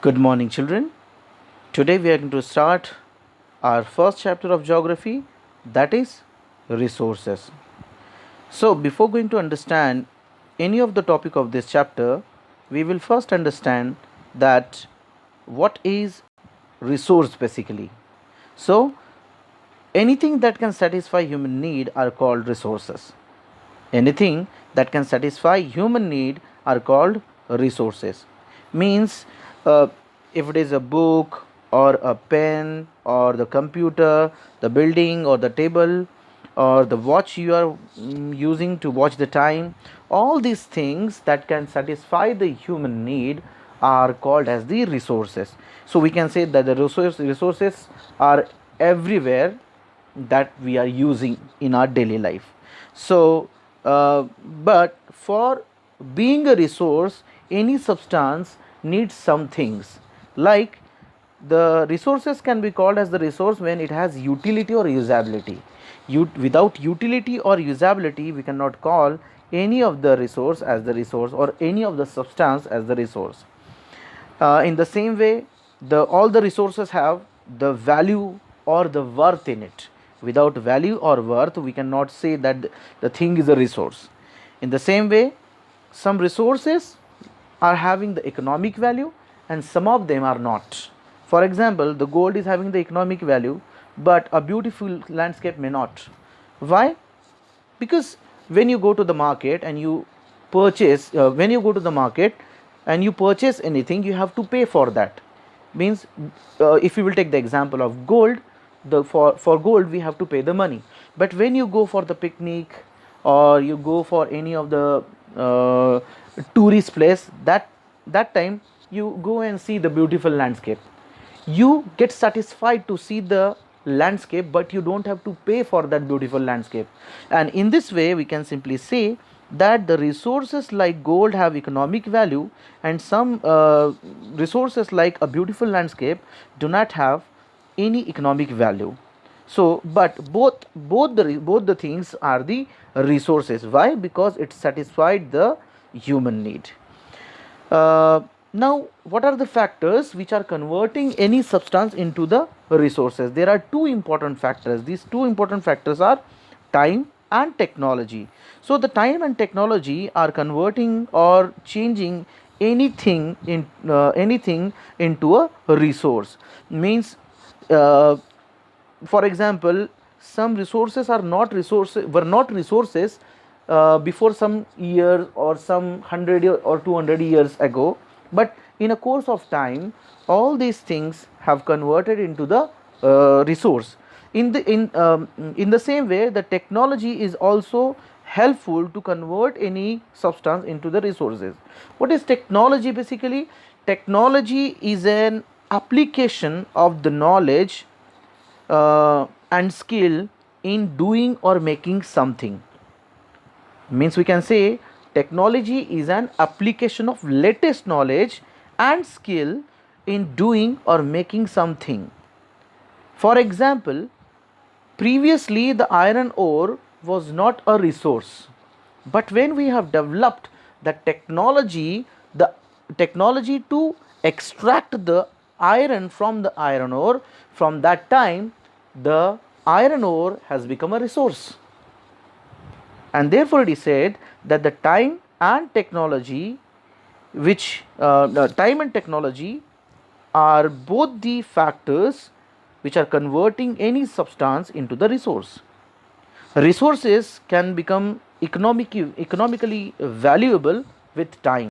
Good morning, children. Today we are going to start our first chapter of geography, that is resources. So, before going to understand any of the topic of this chapter, we will first understand that what is resource basically. So, anything that can satisfy human need are called resources. Anything that can satisfy human need are called resources. Means uh, if it is a book or a pen or the computer, the building or the table or the watch you are using to watch the time, all these things that can satisfy the human need are called as the resources. So we can say that the resources are everywhere that we are using in our daily life. So but for being a resource, any substance needs some things, like the resources can be called as the resource when it has utility or usability. Without utility or usability, we cannot call any of the resource as the resource or any of the substance as the resource. In the same way, all the resources have the value or the worth in it. Without value or worth, we cannot say that the thing is a resource. In the same way, some resources are having the economic value and some of them are not. For example, the gold is having the economic value, but a beautiful landscape may not. Why? Because when you go to the market and you purchase when you go to the market and you purchase anything, you have to pay for that. Means if you will take the example of gold, for gold we have to pay the money. But when you go for the picnic or you go for any of the tourist place, that time you go and see the beautiful landscape, you get satisfied to see the landscape, but you don't have to pay for that beautiful landscape. And in this way we can simply say that the resources like gold have economic value, and some resources like a beautiful landscape do not have any economic value. So but both the things are the resources. Why? Because it satisfied the human need. Now, what are the factors which are converting any substance into the resources? There are two important factors. These two important factors are time and technology. So, the time and technology are converting or changing anything into a resource. Means, for example, some resources are not resources were not resources before some years or some 100 or 200 years ago, but in a course of time all these things have converted into the resource. In the same way, the technology is also helpful to convert any substance into the resources. What is technology basically? Technology is an application of the knowledge and skill in doing or making something. Means we can say technology is an application of latest knowledge and skill in doing or making something. For example, previously the iron ore was not a resource, but when we have developed the technology to extract the iron from the iron ore, from that time the iron ore has become a resource. And therefore it is said that the time and technology time and technology are both the factors which are converting any substance into the resource. Resources can become economically valuable with time.